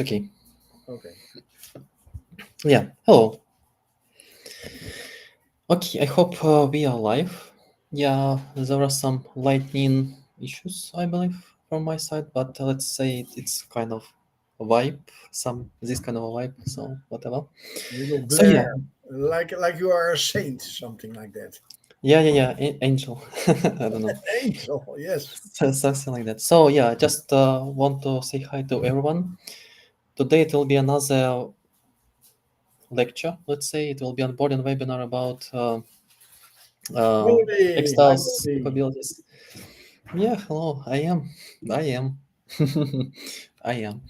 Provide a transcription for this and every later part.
Okay. Okay. Yeah. Hello. Okay. I hope we are live. Yeah. There are some lightning issues, I believe, from my side, but let's say it's kind of a vibe. This kind of a vibe. So whatever. You will So yeah. glare like you are a saint, something like that. Yeah. Angel. I don't know. Angel, yes. Something like that. So yeah. Just want to say hi to everyone. Today it will be another lecture. Let's say it will be an onboarding webinar about uh, Melody, hi xTiles Melody. capabilities. Yeah, hello. I am. I am.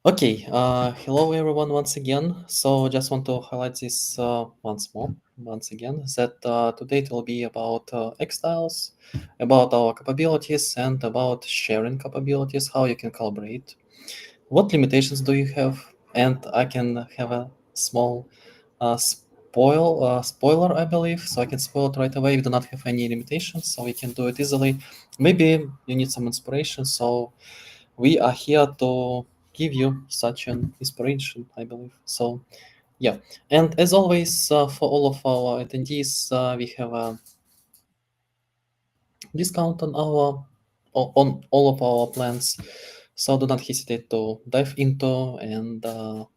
Okay. Hello, everyone, once again. So, just want to highlight this once again, that today it will be about xTiles, about our capabilities, and about sharing capabilities, how you can collaborate. What limitations do you have? And I can have a small spoiler, I believe, so I can spoil it right away. We do not have any limitations, so we can do it easily. Maybe you need some inspiration, so we are here to give you such an inspiration, I believe. So yeah, and as always, for all of our attendees, we have a discount on all of our plans. So do not hesitate to dive into and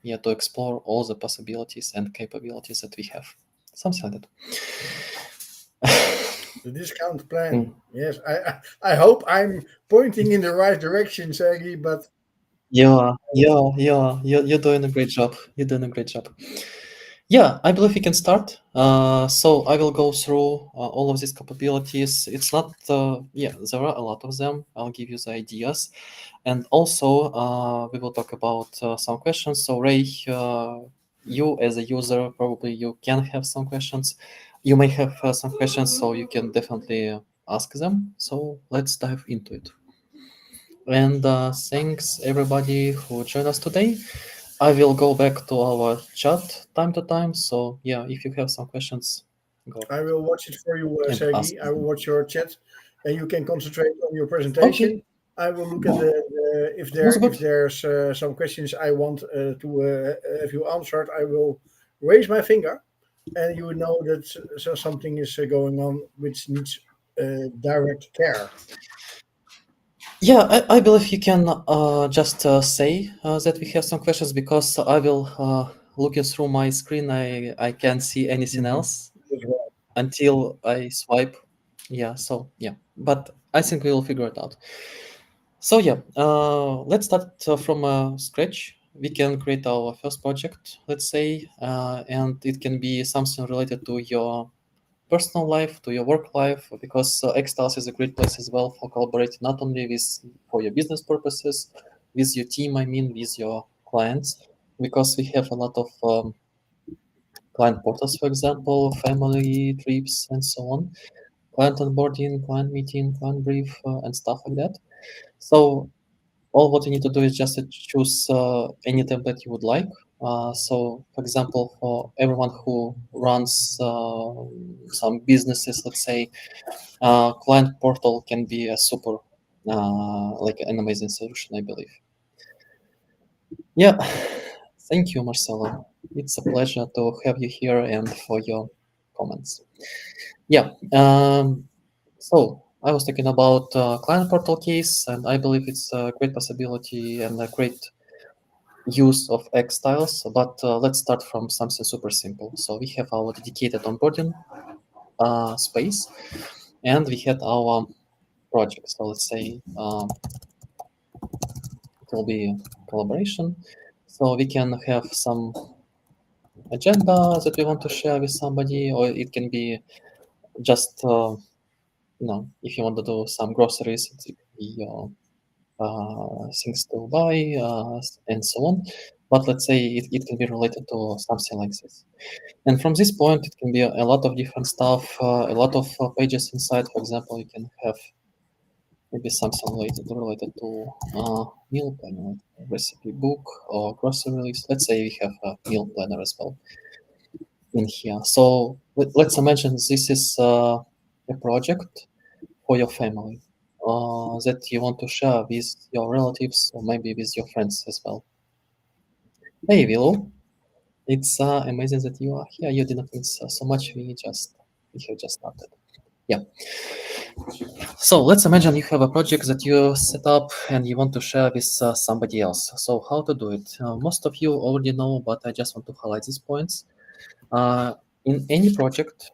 yeah, to explore all the possibilities and capabilities that we have. Something like that. The discount plan. Mm. Yes, I hope I'm pointing in the right direction, Sergey, but You're doing a great job. You're doing a great job. Yeah, I believe we can start. So I will go through all of these capabilities. It's not, yeah, there are a lot of them. I'll give you the ideas. And also, we will talk about some questions. So Ray, you as a user, probably you can have some questions. You may have some questions, so you can definitely ask them. So let's dive into it. And thanks everybody who joined us today. I will go back to our chat time to time. So yeah, if you have some questions, go I ahead will watch it for you, and ask Sergey. I will them. watch your chat, and you can concentrate on your Okay, presentation. I will look at that's if good. there's some questions I want to have you answered. I will raise my finger, and you will know that something is going on which needs direct care. Yeah, I believe you can just say that we have some questions because I will looking through my screen. I can't see anything Mhm. else As well. until I swipe. Yeah, so yeah, but I think we will figure it out. So yeah, let's start from scratch. We can create our first project, let's say, and it can be something related to your personal life, to your work life, because xTiles is a great place as well for collaborating, not only with for your business purposes, with your team, I mean, with your clients, because we have a lot of client portals, for example, family trips, and so on, client onboarding, client meeting, client brief, and stuff like that. So all what you need to do is just to choose any template you would like. So, for example, for everyone who runs some businesses, let's say, client portal can be a super, like an amazing solution, I believe. Yeah, thank you, Marcelo. It's a pleasure to have you here and for your comments. Yeah, so I was talking about client portal case, and I believe it's a great possibility and a great use of xTiles, but let's start from something super simple. So we have our dedicated onboarding space, and we had our project. So let's say it will be collaboration. So we can have some agenda that we want to share with somebody, or it can be just if you want to do some groceries, it could be your things to buy and so on. But let's say it can be related to something like this. And from this point, it can be a lot of different stuff, a lot of pages inside. For example, you can have maybe something related to meal planner, like a recipe book or grocery list. Let's say we have a meal planner as well in here. So let's imagine this is a project for your family that you want to share with your relatives or maybe with your friends as well. Hey, Willow. It's amazing that you are here. You didn't miss so much. We have just started. Yeah. So let's imagine you have a project that you set up and you want to share with somebody else. So how to do it? Most of you already know, but I just want to highlight these points. In any project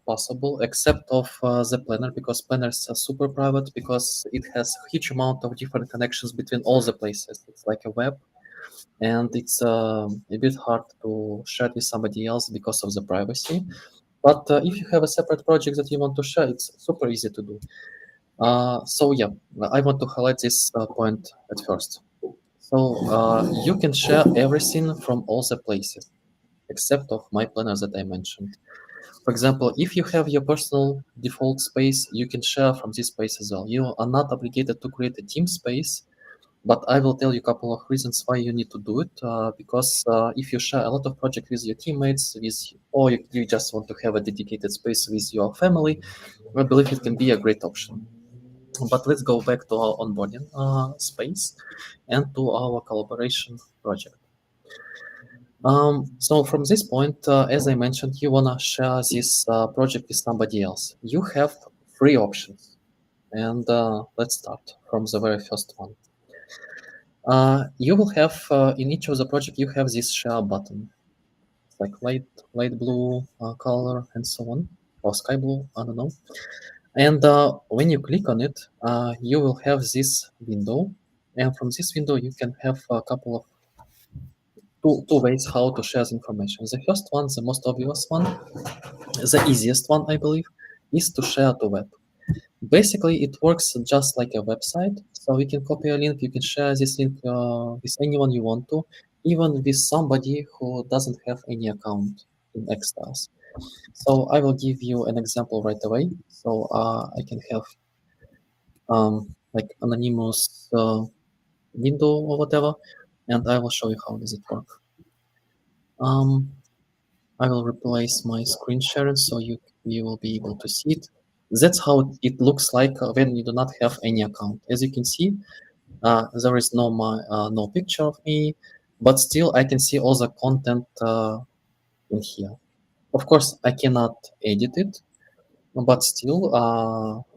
possible, except of the planner, because planner is super private because it has a huge amount of different connections between all the places. It's like a web, and it's a bit hard to share it with somebody else because of the privacy. But if you have a separate project that you want to share, it's super easy to do. So yeah, I want to highlight this point at first. So you can share everything from all the places except of my planner that I mentioned. For example, if you have your personal default space, you can share from this space as well. You are not obligated to create a team space, but I will tell you a couple of reasons why you need to do it. Because if you share a lot of projects with your teammates, or you just want to have a dedicated space with your family, I believe it can be a great option. But let's go back to our onboarding space and to our collaboration project. So from this point, as I mentioned, you wanna share this project with somebody else. You have three options, and let's start from the very first one. You will have in each of the project you have this share button. It's like light blue color and so on, or sky blue. I don't know. And when you click on it, you will have this window, and from this window you can have a couple of two ways how to share the information. The first one, the most obvious one, the easiest one, I believe, is to share to web. Basically, it works just like a website. So you can copy a link, you can share this link with anyone you want to, even with somebody who doesn't have any account in xTiles. So I will give you an example right away. So I can have like anonymous window or whatever, and I will show you how does it work. Um, I will replace my screen sharing so you will be able to see it. That's how it looks like when you do not have any account. As you can see, there is no picture of me, but still I can see all the content in here. Of course, I cannot edit it, but still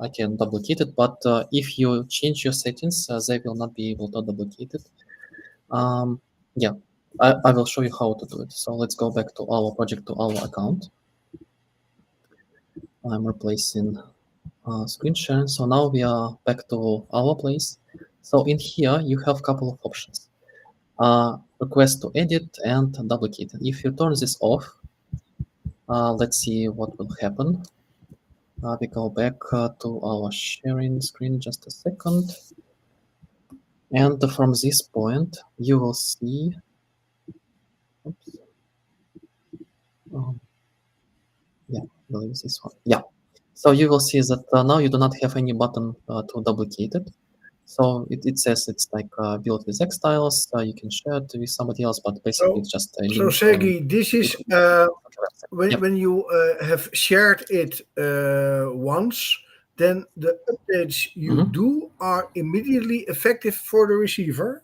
I can duplicate it. But if you change your settings, they will not be able to duplicate it. Um, yeah, I will show you how to do it. So let's go back to our project, to our account. I'm replacing screen sharing. So now we are back to our place. So in here, you have a couple of options. Request to edit and duplicate. If you turn this off, let's see what will happen. We go back to our sharing screen just a second. And from this point, you will see, oops, um, yeah, I believe this one. Yeah. So you will see that now you do not have any button to duplicate it. So it says it's like built with xTiles. You can share it with somebody else, but basically So, it's just a so link. Sergey, this To is the website. when Yep. when you have shared it once, then the updates you Hmm. do are immediately effective for the receiver.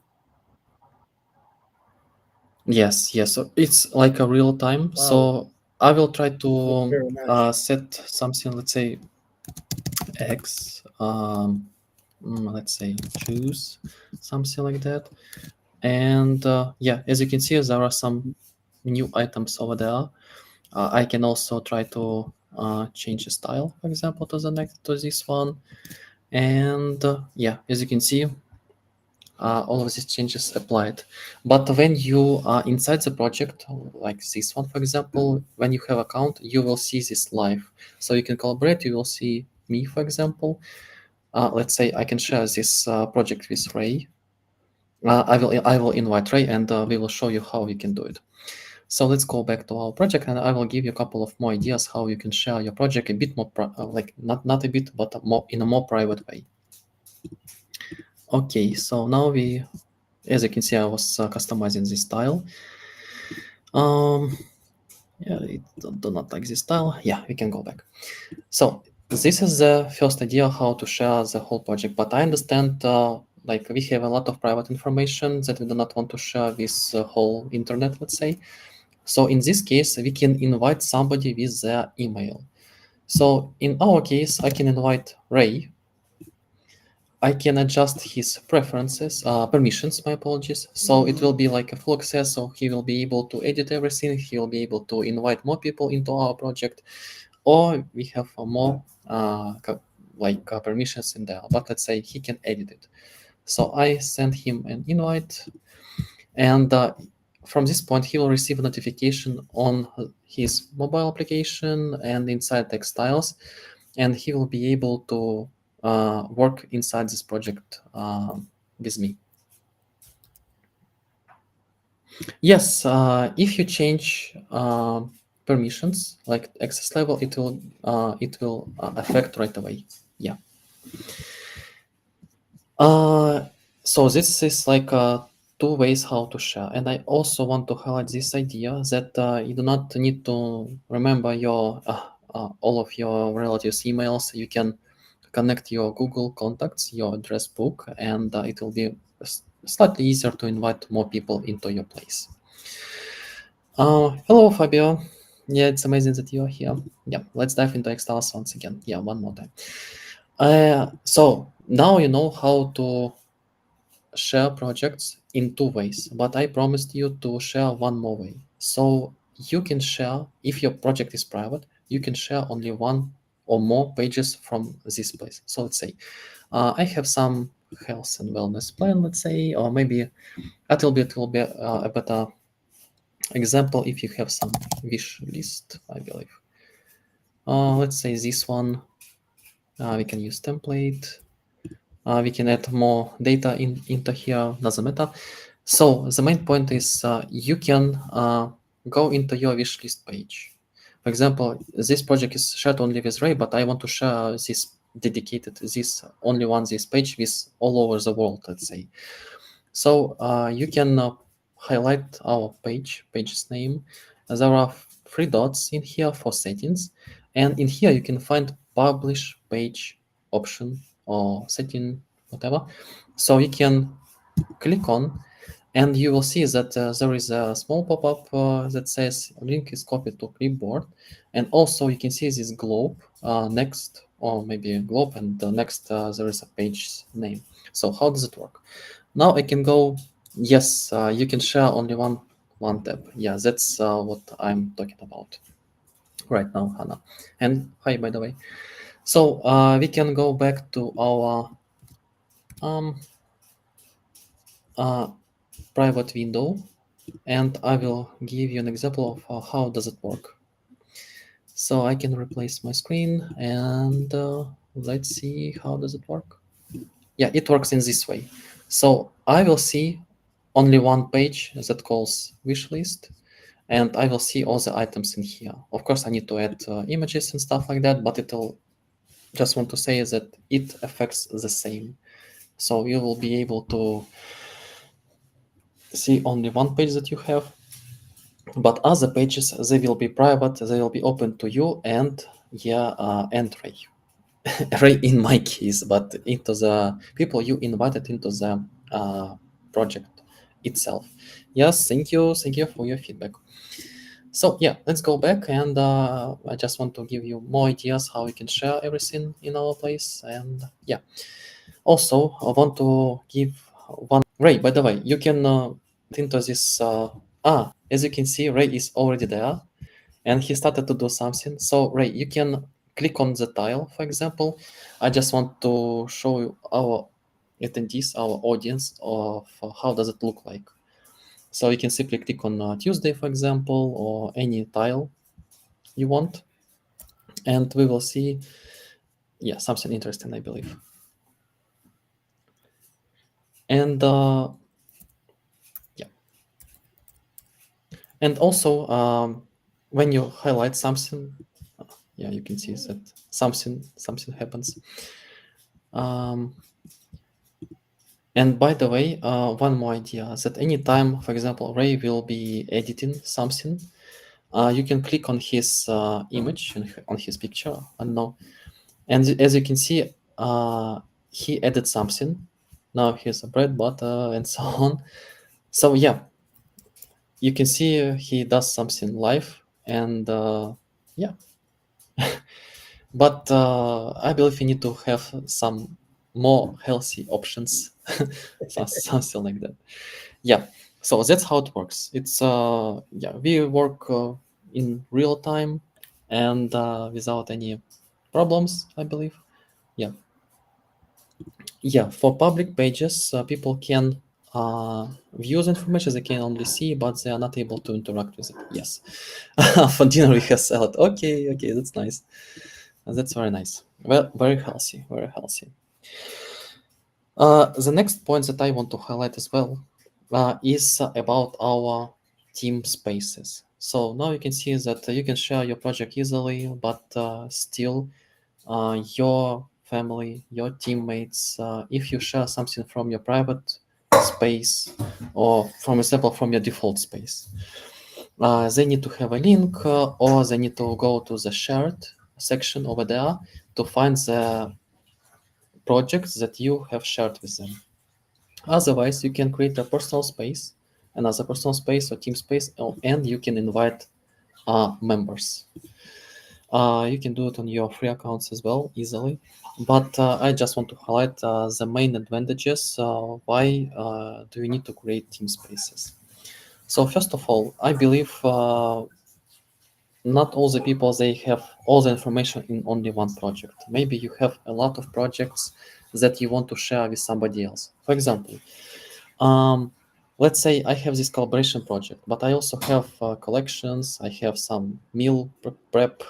Yes, yes. So it's like a real time. Wow, So I will try that's to very nice. set something, let's say X, let's say choose something like that. And yeah, as you can see, there are some new items over there. I can also try to change the style, for example, to the next to this one. And yeah, as you can see, all of these changes applied. But when you are inside the project, like this one, for example, when you have account, you will see this live. So you can collaborate. You will see me, for example. Let's say I can share this project with Ray. I will invite Ray, and we will show you how you can do it. So let's go back to our project, and I will give you a couple of more ideas how you can share your project a bit more, like not a bit, but more in a more private way. Okay, so now as you can see, I was customizing this style. Um, yeah, it do not like this style. Yeah, we can go back. So this is the first idea how to share the whole project. But I understand like we have a lot of private information that we do not want to share with the whole internet, let's say. So in this case, we can invite somebody with their email. So in our case, I can invite Ray. I can adjust his preferences, permissions, my apologies. So it will be like a full access, so he will be able to edit everything. He will be able to invite more people into our project, or we have more permissions in there. But let's say he can edit it. So I send him an invite, and from this point, he will receive a notification on his mobile application and inside xTiles, and he will be able to work inside this project with me. Yes, if you change permissions like access level, it will affect right away. Yeah. Uh, so this is like two ways how to share, and I also want to highlight this idea that you do not need to remember your all of your relatives' emails. You can connect your Google contacts, your address book, and it will be slightly easier to invite more people into your place. Hello, Fabio. Yeah, it's amazing that you're here. Yeah, let's dive into xTiles once again. Yeah, one more time. So now you know how to share projects in two ways, but I promised you to share one more way. So you can share, if your project is private, you can share only one or more pages from this place. So let's say I have some health and wellness plan, let's say, or maybe it will be a better example if you have some wish list, I believe. Let's say this one, we can use template. We can add more data into here, doesn't matter. So the main point is you can go into your wish list page. For example, this project is shared only with Ray, but I want to share this this page with all over the world, let's say. So you can highlight our page's name. There are three dots in here for settings, and in here you can find publish page option or setting, whatever. So you can click on, and you will see that there is a small pop-up that says link is copied to clipboard, and also you can see this globe next, or maybe a globe, and next there is a page name. So how does it work? Now I can go. Yes, you can share only one tab. Yeah, that's what I'm talking about right now, Hannah. And hi, by the way. So we can go back to our um, uh, private window, and I will give you an example of how does it work. So I can replace my screen, and let's see how does it work. Yeah, it works in this way. So I will see only one page that calls wish list, and I will see all the items in here. Of course, I need to add images and stuff like that, but it'll just want to say that it affects the same. So you will be able to see only one page that you have, but other pages, they will be private, they will be open to you and and Ray. Ray in my case, but into the people you invited into the project itself. Yes, thank you for your feedback. So yeah, let's go back, and I just want to give you more ideas how you can share everything in our place. And yeah, also I want to give one. Ray, by the way, you can into this. As you can see, Ray is already there, and he started to do something. So Ray, you can click on the tile, for example. I just want to show you our attendees, our audience, of how does it look like. So you can simply click on Tuesday, for example, or any tile you want, and we will see, yeah, something interesting, I believe. And yeah, and also when you highlight something, yeah, you can see that something happens. Um, and by the way, one more idea, that anytime, for example, Ray will be editing something, you can click on his image, on his picture, I don't know. And as you can see, he added something. Now here's a bread, butter, and so on. So yeah, you can see he does something live, and yeah. But I believe you need to have some more healthy options, something like that. Yeah. So that's how it works. It's yeah, we work in real time and without any problems, I believe. Yeah. Yeah, for public pages, people can view the information they can only see, but they are not able to interact with it. Yes. For dinner, we have salad. Okay, okay, that's nice. That's very nice. Well, very healthy, very healthy. The next point that I want to highlight as well is about our team spaces. So now you can see that you can share your project easily, but still your family, your teammates, if you share something from your private space or, from example, from your default space, they need to have a link or they need to go to the shared section over there to find the projects that you have shared with them. Otherwise, you can create a personal space, another personal space or team space, and you can invite members. You can do it on your free accounts as well, easily. But I just want to highlight the main advantages. Why do you need to create team spaces? So first of all, I believe not all the people they have all the information in only one project. Maybe you have a lot of projects that you want to share with somebody else. For example, um, let's say I have this collaboration project, but I also have collections. I have some meal prep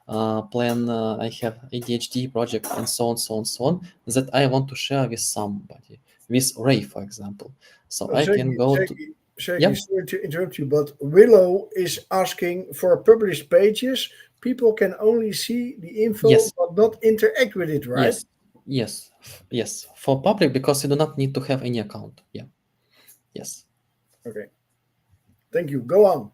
plan. I have ADHD project, and so on, so on, so on. That I want to share with somebody, with Ray, for example. So I can Shaggy, go to, Shaggy, Shaggy, yeah, sorry to interrupt you, but Willow is asking for published pages. People can only see the info yes, but not interact with it, right? yes, yes, yes. For public, because you do not need to have any account. Yeah, yes. Okay, thank you. Go on.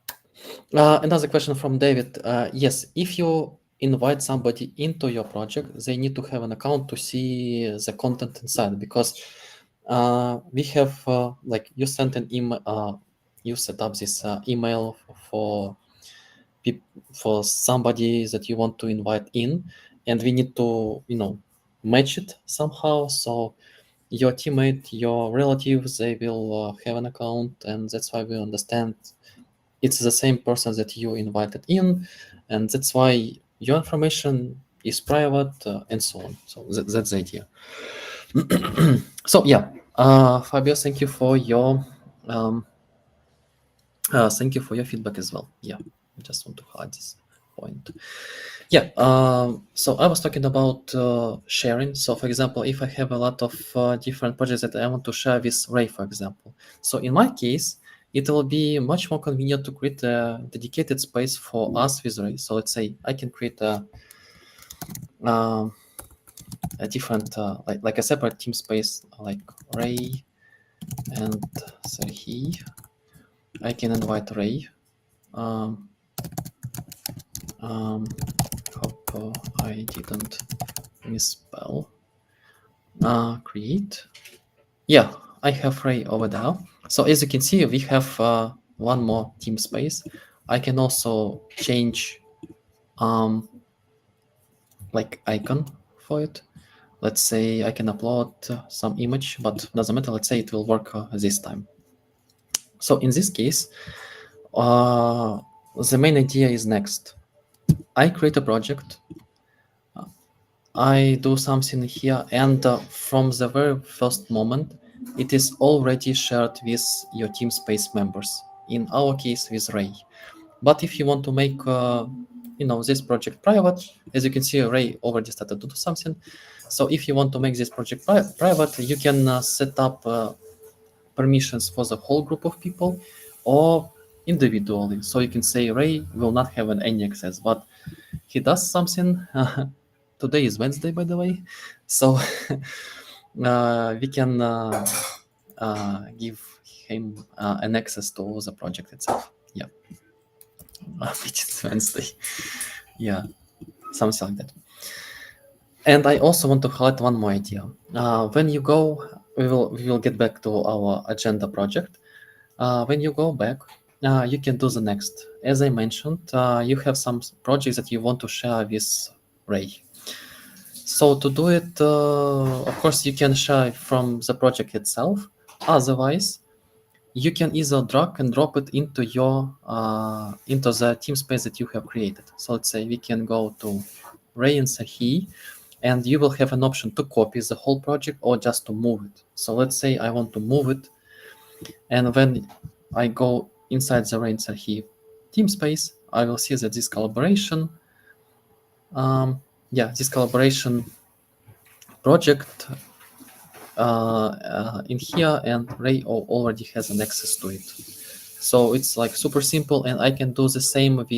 Another question from David. Yes, if you invite somebody into your project, they need to have an account to see the content inside, because we have like you sent an email, you set up this email for for somebody that you want to invite in, and we need to match it somehow. So your teammate, your relatives, they will have an account, and that's why we understand it's the same person that you invited in, and that's why your information is private, and so on. So that's the idea. So yeah, Fabio, thank you for your um, feedback as well. Yeah, I just want to highlight this point. Yeah, so I was talking about sharing. So for example, if I have a lot of different projects that I want to share with Ray, for example, so in my case, it will be much more convenient to create a dedicated space for us with Ray. So let's say I can create um, a different, like a separate team space, like Ray and Serhi. I can invite Ray. Um, hope I didn't misspell. Create. Yeah, I have Ray over there. So as you can see, we have one more team space. I can also change like icon for it. Let's say I can upload some image, but doesn't matter. Let's say it will work this time. So in this case, the main idea is next. I create a project. I do something here, and from the very first moment, it is already shared with your team space members. In our case, with Ray. But if you want to make, this project private, as you can see, Ray already started to do something. So if you want to make this project private, you can set up permissions for the whole group of people or individually. So you can say Ray will not have any access, but he does something. Today is Wednesday, by the way, so we can give him an access to the project itself. Yeah, which is Wednesday. Yeah, something like that. And I also want to highlight one more idea. When you go we will get back to our agenda project. When you go back, you can do the next. As I mentioned, you have some projects that you want to share with Ray. So to do it, of course, you can share from the project itself. Otherwise, you can either drag and drop it into your into the team space that you have created. So let's say we can go to Ray and Sahi, and you will have an option to copy the whole project or just to move it. So let's say I want to move it, and when I go inside the Ray and Sahi team space, I will see that this collaboration, this collaboration project in here, and Ray already has an access to it. So it's like super simple, and I can do the same with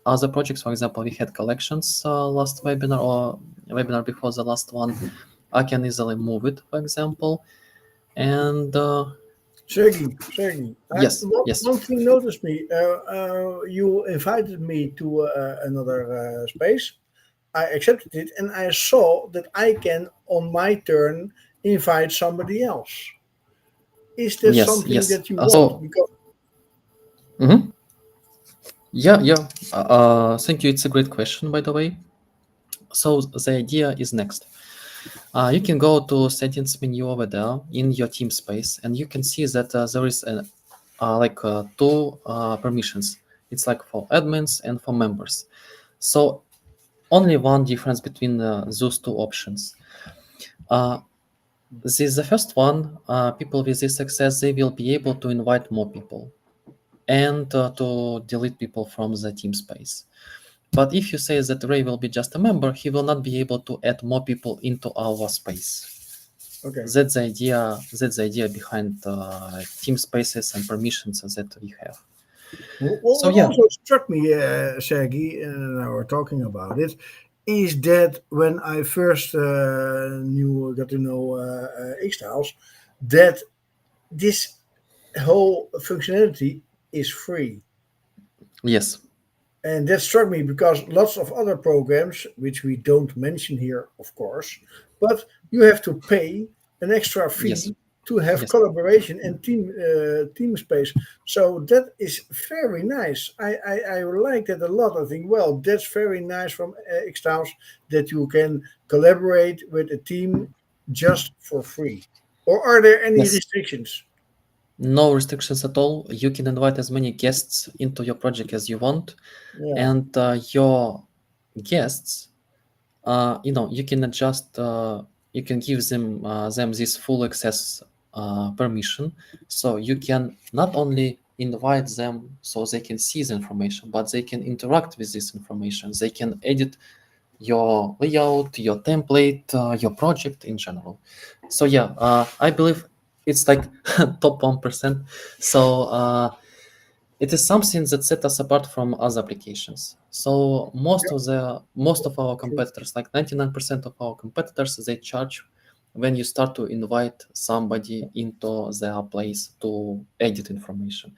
other projects. For example, we had collections last webinar or webinar before the last one. I can easily move it, for example, and Sergey, yes, yes, one thing noticed me. You invited me to another space. I accepted it, and I saw that I can, on my turn, invite somebody else. Is there yes, something yes. that you want? Because Mhm. Yeah, yeah. Thank you. It's a great question, by the way. So the idea is next. You can go to settings menu over there in your team space, and you can see that there is two permissions. It's like for admins and for members. So only one difference between those two options. Uh, this is the first one. People with this access, they will be able to invite more people and to delete people from the team space. But if you say that Ray will be just a member, he will not be able to add more people into our space. okay, That's the idea. That's the idea behind team spaces and permissions that we have. So what yeah, also struck me, Sergey, and I were talking about it, is that when I first got to know xTiles, that this whole functionality is free. yes, And that struck me because lots of other programs, which we don't mention here, of course, but you have to pay an extra yes, fee to have yes, collaboration and team space. So that is very nice. I like that a lot. I think, well, that's very nice from xTiles that you can collaborate with a team just for free. Or are there any yes. restrictions? No restrictions at all. You can invite as many guests into your project as you want, Yeah, and your guests, you can adjust. You can give them this full access permission, so you can not only invite them so they can see the information, but they can interact with this information. They can edit your layout, your template, your project in general. So yeah, I believe it's like top 1%. So it is something that set us apart from other applications. So yeah, most of our true. competitors, like 99% of our competitors, they charge when you start to invite somebody into their place to edit information.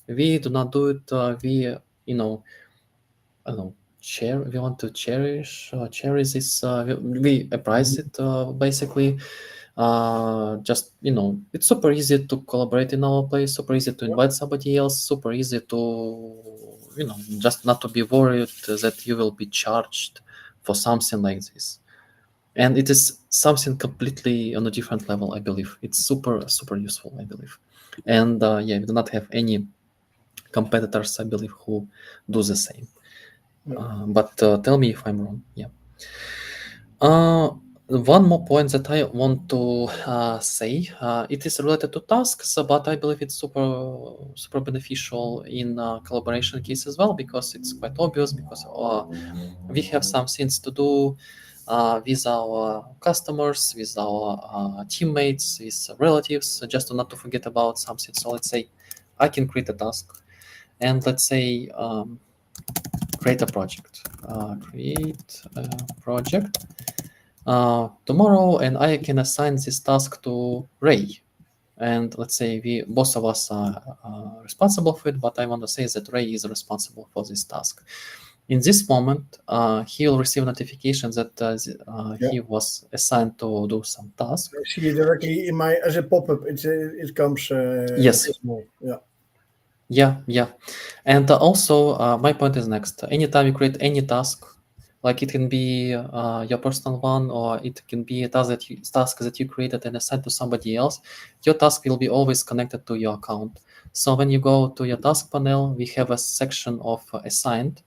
We do not do it. You know, I don't know, we want to cherish this. We price it basically. Just it's super easy to collaborate in our place, super easy to Yeah, invite somebody else, super easy to just not to be worried that you will be charged for something like this. And it is something completely on a different level. I believe it's super useful. I believe, and yeah, we do not have any competitors. I believe who do the same. yeah, But tell me if I'm wrong. Yeah. Uh, One more point that I want to say, it is related to tasks, but I believe it's super beneficial in collaboration case as well, because it's quite obvious, because we have some things to do with our customers, with our teammates, with relatives, just to not to forget about something. So let's say I can create a task, and let's say create a project. Create a project tomorrow, and I can assign this task to Ray. And let's say we both of us are responsible for it, but I want to say that Ray is responsible for this task. In this moment, he will receive notification that Yeah. he was assigned to do some task. I see it directly in my as a pop-up. It comes Yes, visible. Yeah. yeah. And also, my point is next. Anytime you create any task, like it can be your personal one, or it can be a task that you created and assigned to somebody else, your task will be always connected to your account. So when you go to your task panel, we have a section of assigned,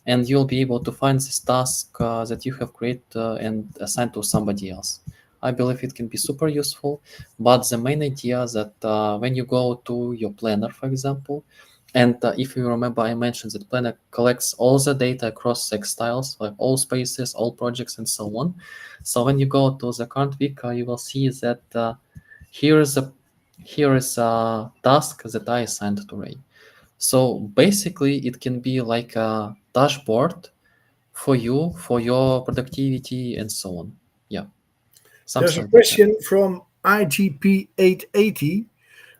and you'll be able to find this task that you have created and assigned to somebody else. I believe it can be super useful, but the main idea is that when you go to your planner, for example, and if you remember, I mentioned that planner collects all the data across xTiles, like all spaces, all projects, and so on. So when you go to the current week, you will see that here is a task that I assigned to Ray. So basically, it can be like a dashboard for you, for your productivity, and so on. Yeah, There's a something like that. question from IGP 880.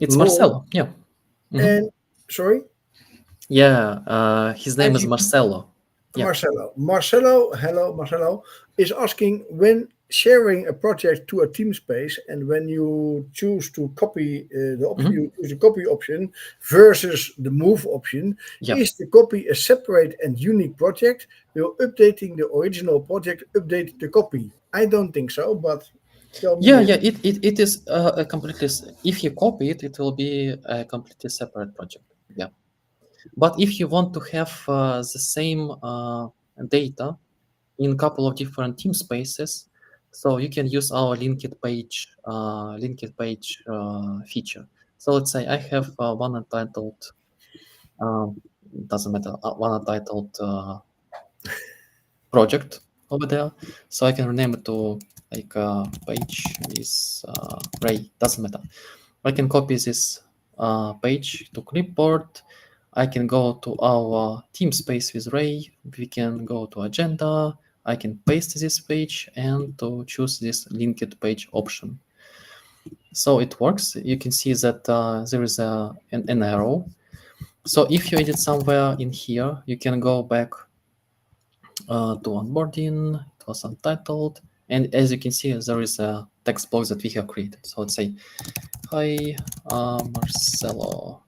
It's Lol. Marcelo. Yeah. Mhm. And sorry, Yeah. His name is IGP Marcelo. Yeah. Marcelo. Marcelo, hello, Marcelo, is asking when sharing a project to a team space and when you choose to copy the option, Mhm. you choose the copy option versus the move option. Yeah. Is the copy a separate and unique project? Will updating the original project update the copy? I don't think so, but tell me Yeah. more. Yeah. It is a completely. If you copy it, it will be a completely separate project. Yeah. But if you want to have the same data in a couple of different team spaces, so you can use our linked page feature. So let's say I have one untitled, um, doesn't matter, one untitled project over there. So I can rename it to like page is Ray, doesn't matter. I can copy this page to clipboard. I can go to our team space with Ray. We can go to agenda. I can paste this page and to choose this linked page option. So it works. You can see that there is an arrow. So if you edit somewhere in here, you can go back to onboarding. It was untitled. And as you can see, there is a text box that we have created. So let's say, hi, Marcelo.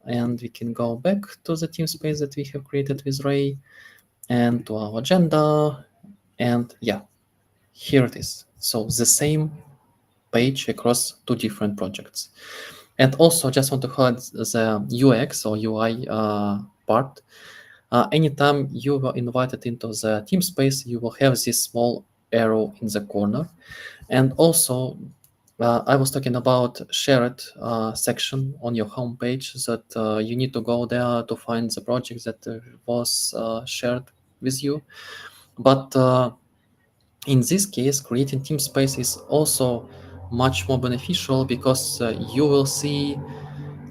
And we can go back to the team space that we have created with Ray and to our agenda. And yeah, here it is. So the same page across two different projects. And also just want to highlight the UX or UI part. Anytime you were invited into the team space, you will have this small arrow in the corner. And also, I was talking about shared section on your homepage that you need to go there to find the project that was shared with you. But in this case, creating team space is also much more beneficial because you will see,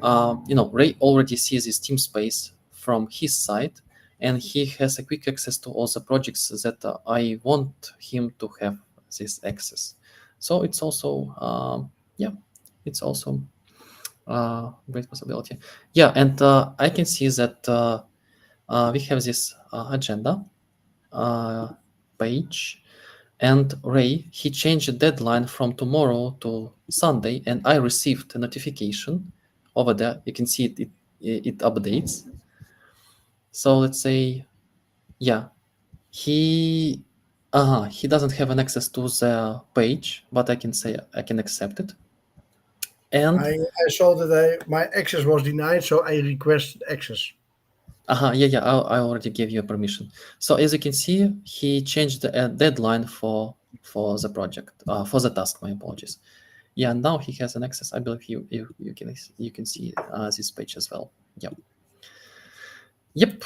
Ray already sees his team space from his side, and he has a quick access to all the projects that I want him to have this access. So it's also, yeah, it's also great possibility. Yeah, and I can see that we have this agenda uh, page, and Ray, he changed the deadline from tomorrow to Sunday, and I received a notification over there. You can see it updates. So let's say, yeah, he he doesn't have an access to the page, but I can say I can accept it. And I saw that my access was denied, so I requested access. yeah, I already gave you a permission. So as you can see, he changed the deadline for the project, for the task. My apologies. Yeah, now he has an access. I believe you can see this page as well. Yep. Yep.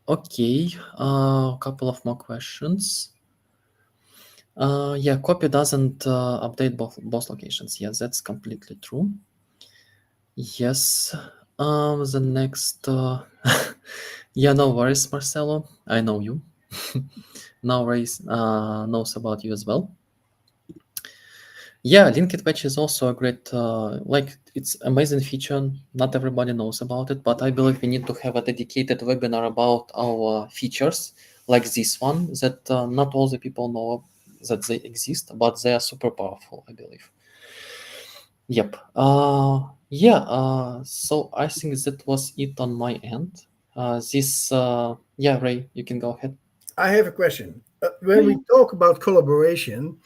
Okay. A couple of more questions. Yeah, copy doesn't update both locations. Yes, that's completely true. Yes. The next. Yeah, no worries, Marcelo. I know you. No worries. Knows about you as well. Yeah, linked patch is also a great, like it's amazing feature. Not everybody knows about it, but I believe we need to have a dedicated webinar about our features, like this one, that not all the people know that they exist, but they are super powerful, I believe. Yep. Yeah. So I think that was it on my end. Yeah, Ray, you can go ahead. I have a question. Yeah, When we yeah. talk about collaboration,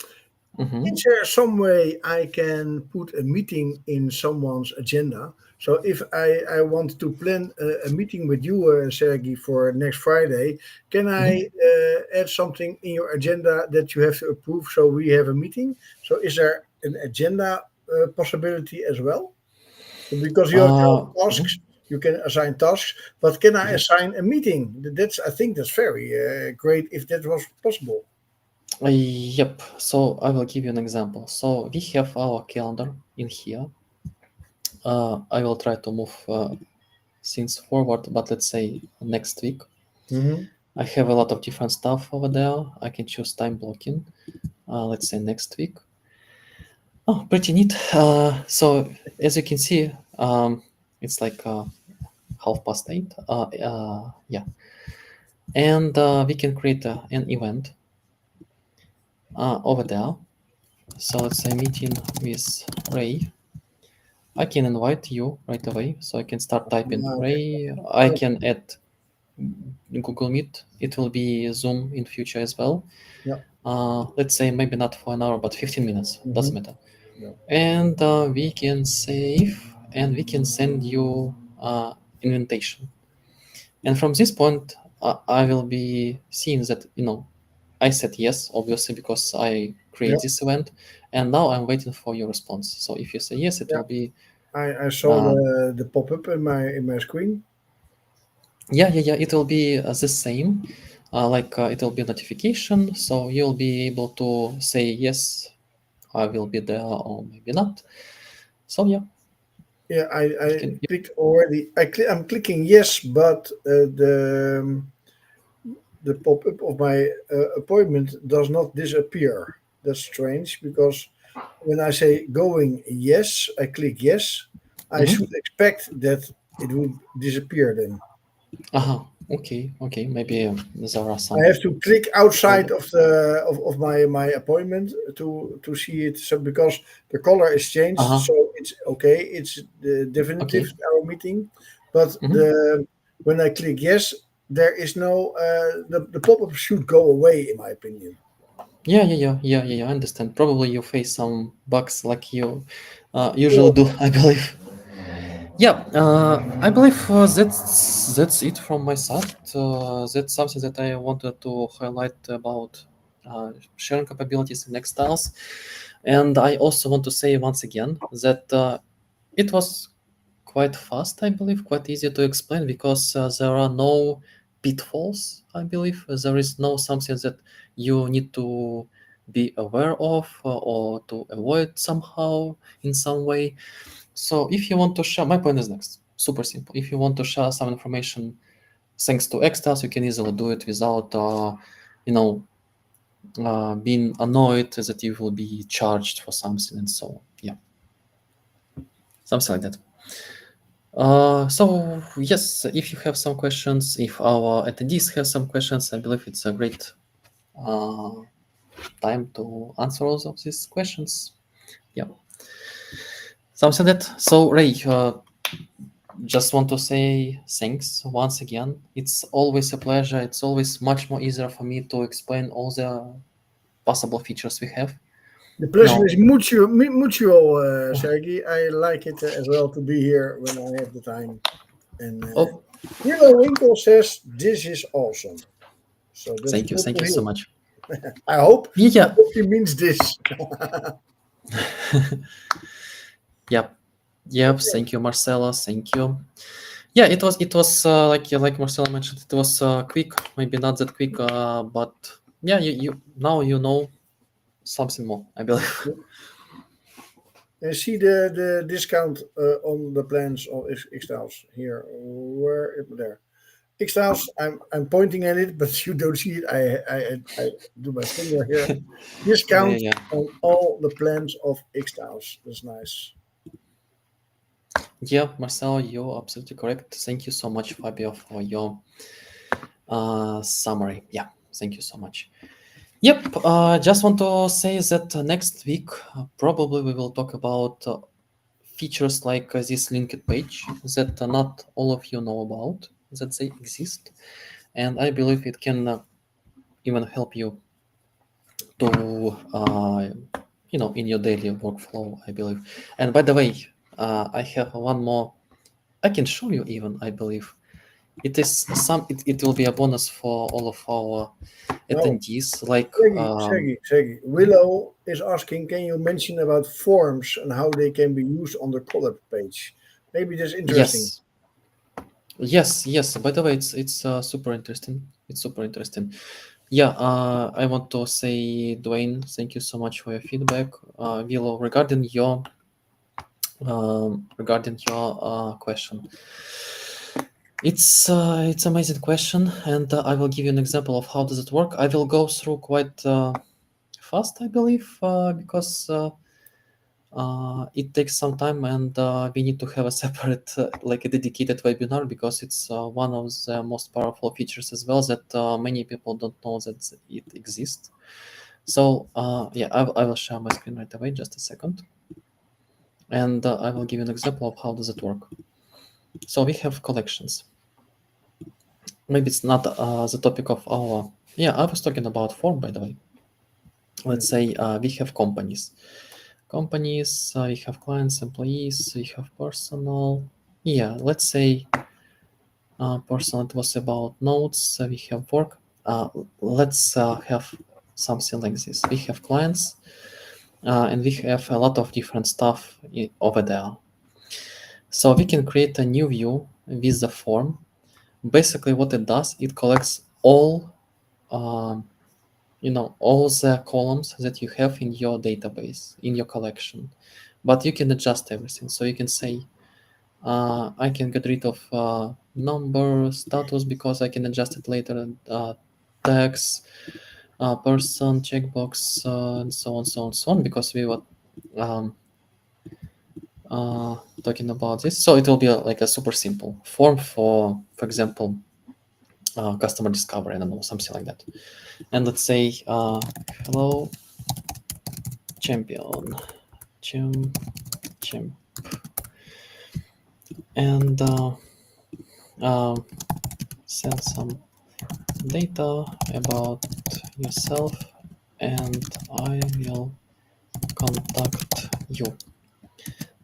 Mm-hmm. is there some way I can put a meeting in someone's agenda? So if I want to plan a meeting with you, Sergey, for next Friday, can I Mm-hmm. add something in your agenda that you have to approve so we have a meeting? So is there an agenda possibility as well? Because you have your tasks, Mhm. you can assign tasks, but can I assign a meeting? That's I think that's very great if that was possible. Yep. So I will give you an example. So we have our calendar in here. I will try to move things forward, but let's say next week. Hmm. I have a lot of different stuff over there. I can choose time blocking. Let's say next week. Oh, pretty neat. So as you can see, it's like 8:30. Yeah, and we can create an event over there. So let's say meeting with Ray. I can invite you right away, so I can start typing Okay. Ray. I can add Google Meet. It will be Zoom in future as well. Yeah. Let's say maybe not for an hour, but 15 minutes. Doesn't Hmm. matter. Yeah. And we can save and we can send you invitation. And from this point, I will be seeing that I said yes, obviously because I Yeah. create this event, and now I'm waiting for your response. So if you say yes, it Yeah. will be I saw uh, the pop up in my screen. yeah, it will be the same. Like it will be notification, so you'll be able to say yes, I will be there, or maybe not. So yeah, Yeah, you I can. clicked already. I'm clicking yes, but the pop up of my appointment does not disappear. That's strange because when I say going yes, I click yes. I should Mhm. expect that it would disappear then. Uh-huh. Okay. Maybe there are I some have to click outside trouble. of my appointment to see it. So because the color is changed, Uh-huh. so it's okay. It's definitive Okay. our meeting, but Mhm. the when I click yes, there is no the pop up should go away in my opinion. Yeah. I understand. Probably you face some bugs like you usually do, I believe. Yeah, I believe that's it from my side. That's something that I wanted to highlight about sharing capabilities in xTiles. And I also want to say once again that it was quite fast, I believe, quite easy to explain because there are no pitfalls, I believe. There is no something that you need to be aware of or to avoid somehow in some way. So if you want to share, my point is next. Super simple. If you want to share some information thanks to xTiles, you can easily do it without, you know, being annoyed that you will be charged for something and so on. Yeah, something like that. So yes, if you have some questions, if our attendees have some questions, I believe it's a great uh, time to answer all of these questions. Yeah, something like that. So Ray, just want to say thanks once again. It's always a pleasure. It's always much more easier for me to explain all the possible features we have. The You pleasure know, is mutual, Sergey. I like it as well to be here when I have the time. And oh, Hero Winkle says this is awesome. So that's good thank to you so hear. much. I Yeah, hope he means this. yep, yep. Okay. Thank you, Marcella. Thank you. Yeah, it was like Marcella mentioned, it was quick, maybe not that quick, but yeah, you now you know something more, I believe. And see the discount on the plans of xTiles here. Where there? xTiles, I'm pointing at it, but you don't see it. I do my finger here. Yeah, Discount yeah. on all the plans of xTiles. That's nice. Yeah, Marcel, you're absolutely correct. Thank you so much, Fabio, for your summary. Yeah, thank you so much. Yep, just want to say that next week probably we will talk about features like this linked page that not all of you know about, that they exist, and I believe it can even help you to in your daily workflow, I believe. And by the way, I have one more. I can show you even. I believe it is some. It will be a bonus for all of our Oh, attendees. Like Shaggy. Willow is asking, can you mention about forms and how they can be used on the collab page? Maybe that's interesting. yes, yes. By the way, it's super interesting. It's super interesting. Yeah, I want to say, Dwayne, thank you so much for your feedback. Willow, regarding your question, it's amazing question, and I will give you an example of how does it work. I will go through quite fast, I believe, because it takes some time, and we need to have a separate, like a dedicated webinar, because it's one of the most powerful features as well that many people don't know that it exists. So yeah, I will share my screen right away. Just a second, and I will give you an example of how does it work. So we have collections. Maybe it's not the topic of our. Yeah, I was talking about form, by the way. Hmm. Let's say we have companies. Companies, we have clients, employees, we have personal. Yeah, let's say personal, it was about notes, we have work. Let's have something like this. We have clients, and we have a lot of different stuff over there. So we can create a new view with the form. Basically, what it does, it collects all all the columns that you have in your database, in your collection, but you can adjust everything. So you can say, I can get rid of number status because I can adjust it later, tags, person, checkbox, and so on, so on, so on, because we were um, talking about this. So it will be like a super simple form for example, customer discovery, I don't know, something like that. And let's say, hello, champion, champ, champ, and um, send some data about yourself, and I will contact you.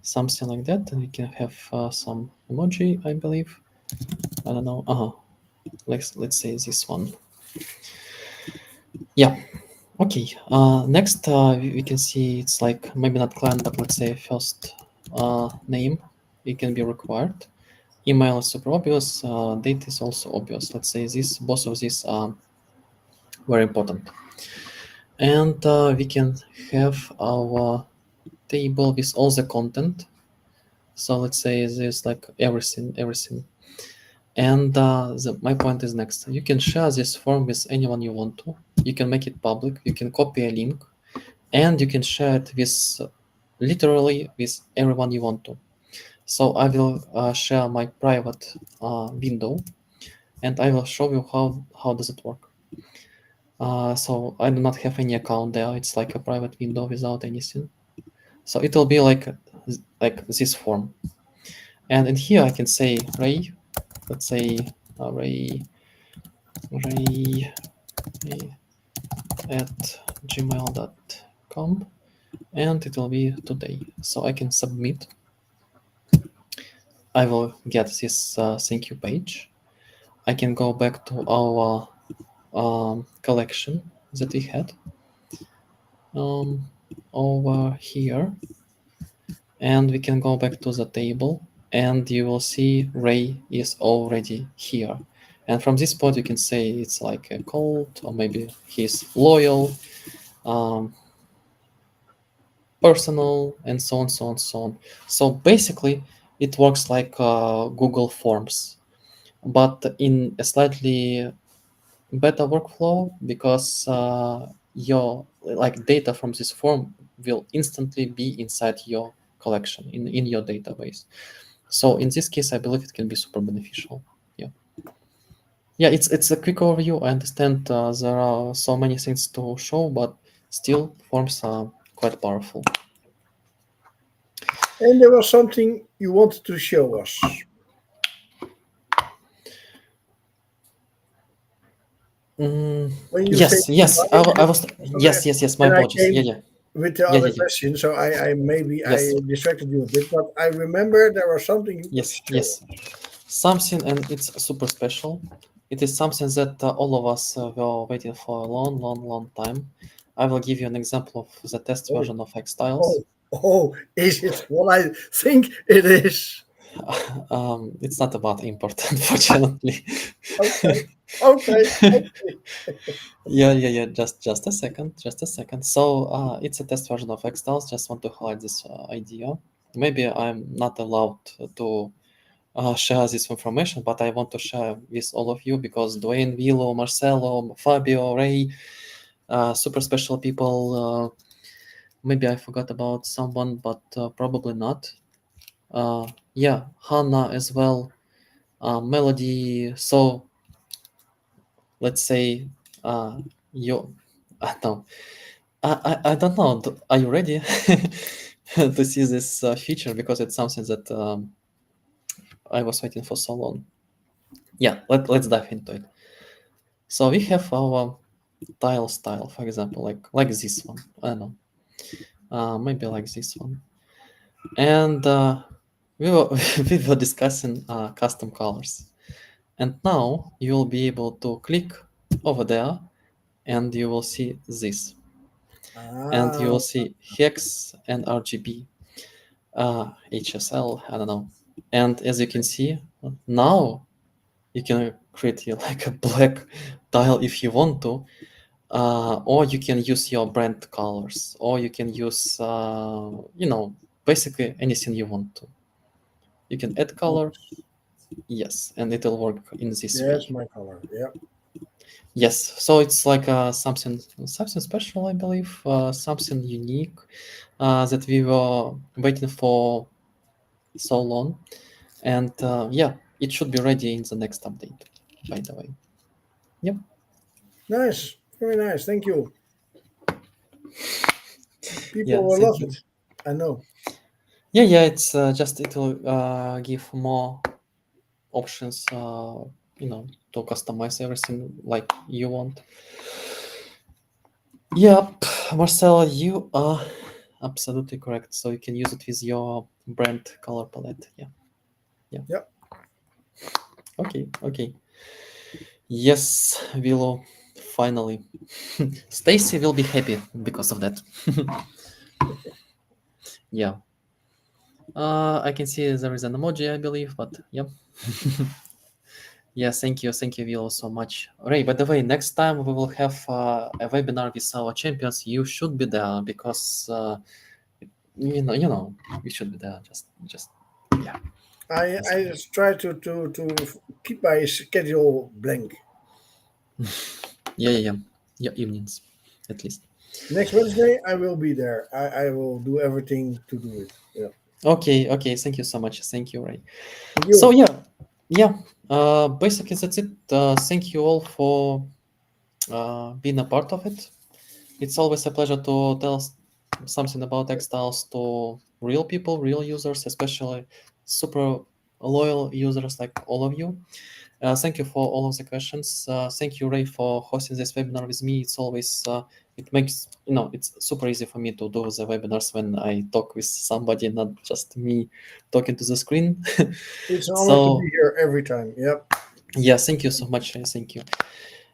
Something like that. And we can have some emoji, I believe. I don't know. Let's say this one. Yeah. Okay. Next, we can see it's like maybe not client, but let's say first name. It can be required. Email is super obvious. Date is also obvious. Let's say this. Both of these are very important. And we can have our table with all the content. So let's say there's like everything. And my point is next. You can share this form with anyone you want to. You can make it public. You can copy a link, and you can share it with literally with everyone you want to. So I will share my private window, and I will show you how does it work. So I do not have any account there. It's like a private window without anything. So it will be like this form. And in here I can say Ray. Let's say Ray at gmail.com, and it will be today. So I can submit. I will get this thank you page. I can go back to our collection that we had um, over here, and we can go back to the table, and you will see Ray is already here. And from this point, you can say it's like a cold, or maybe he's loyal, um, personal, and so on, so on, so on. So basically, it works like Google Forms. but in a slightly better workflow because your like data from this form will instantly be inside your collection in your database. So in this case, I believe it can be super beneficial. Yeah. Yeah, it's a quick overview. I understand there are so many things to show, but still forms are quite powerful. And there was something you wanted to show us when you say Yes, yes, goodbye. I was. Okay, Yes, yes, yes. My and I apologies. Yeah, came yeah, with the yeah, other yeah, yeah. question, so I maybe I Yes, distracted you a bit, but I remember there was something you could yes, show. yes. Something, and it's super special. It is something that all of us were waiting for a long, long, long time. I will give you an example of the test Oh, version of xTiles. oh, oh! Is it what I think it is? It's not about import, unfortunately. Okay, okay, okay. Yeah, yeah, yeah. Just a second, just a second. So, it's a test version of xTiles. Just want to highlight this idea. Maybe I'm not allowed to share this information, but I want to share with all of you because Dwayne, Vilo, Marcelo, Fabio, Ray, super special people. Maybe I forgot about someone, but probably not. Yeah, Hannah as well, Melody. So let's say you. No, I don't know. Are you ready to see this feature? Because it's something that I was waiting for so long. Yeah, let's dive into it. So we have our tile style, for example, like this one. I don't know, maybe like this one. And we were we were discussing custom colors. And now you will be able to click over there, and you will see this, and you Ah, will see hex and RGB, HSL. I don't know. And as you can see, now you can create like a black tile if you want to, or you can use your brand colors, or you can use basically anything you want to. You can add color, yes, and it'll work in this that's way. my color. Yeah. Yes, so it's like something special, I believe, something unique that we were waiting for so long, and yeah, it should be ready in the next update. By the way, yep, Nice. Very nice. Thank you. People yeah, will thank love you. it. I know. Yeah, yeah, it's just it will give more options, to customize everything like you want. Yep, Marcella, you are absolutely correct. So you can use it with your brand color palette. Yeah, yeah. Yep. Okay, okay. Yes, Willow, finally. Stacy will be happy because of that. Yeah. I can see there is an emoji, I believe, but yeah. Yeah, thank you, Willow, so much. Ray, by the way, next time we will have a webinar with our champions. You should be there because you should be there. Just yeah. Just I just try to keep my schedule blank. yeah, yeah, yeah. Yeah, evenings, at least. Next Wednesday, I will be there. I will do everything to do it. Yeah. Okay, okay. Thank you so much. Thank you, Ray. Thank So you. yeah, yeah. Basically that's it. Thank you all for being a part of it. It's always a pleasure to tell something about textiles to real people, real users, especially super loyal users like all of you. Thank you for all of the questions. Thank you, Ray, for hosting this webinar with me. It's always it makes it's super easy for me to do the webinars when I talk with somebody, not just me talking to the screen. It's an honor to be So here every time. Yep. yeah, thank you so much. Ray. Thank you.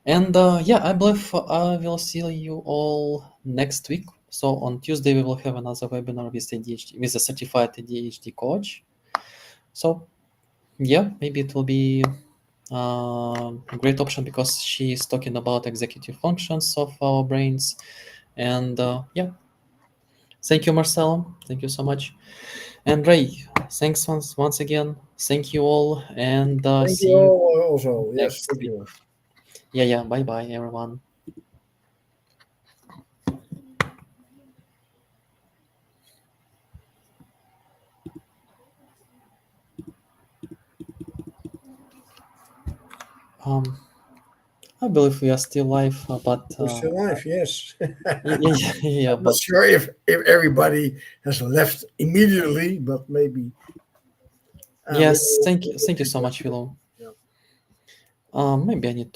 And yeah, I believe I will see you all next week. So on Tuesday we will have another webinar with ADHD, with a certified ADHD coach. So yeah, maybe it will be a great option because she is talking about executive functions of our brains. And yeah, thank you, Marcelo. Thank you so much. And Ray, thanks once again. Thank you all, and Thank you see you all also. Yes, next thank week. you. Yeah, yeah. Bye, bye, everyone. Um, I believe we are still live, but We're still live, yes. yeah, yeah, yeah, I'm not but sure if everybody has left immediately, but maybe we yes. will Thank you get so feedback. much, Willow. Yeah. Maybe I need to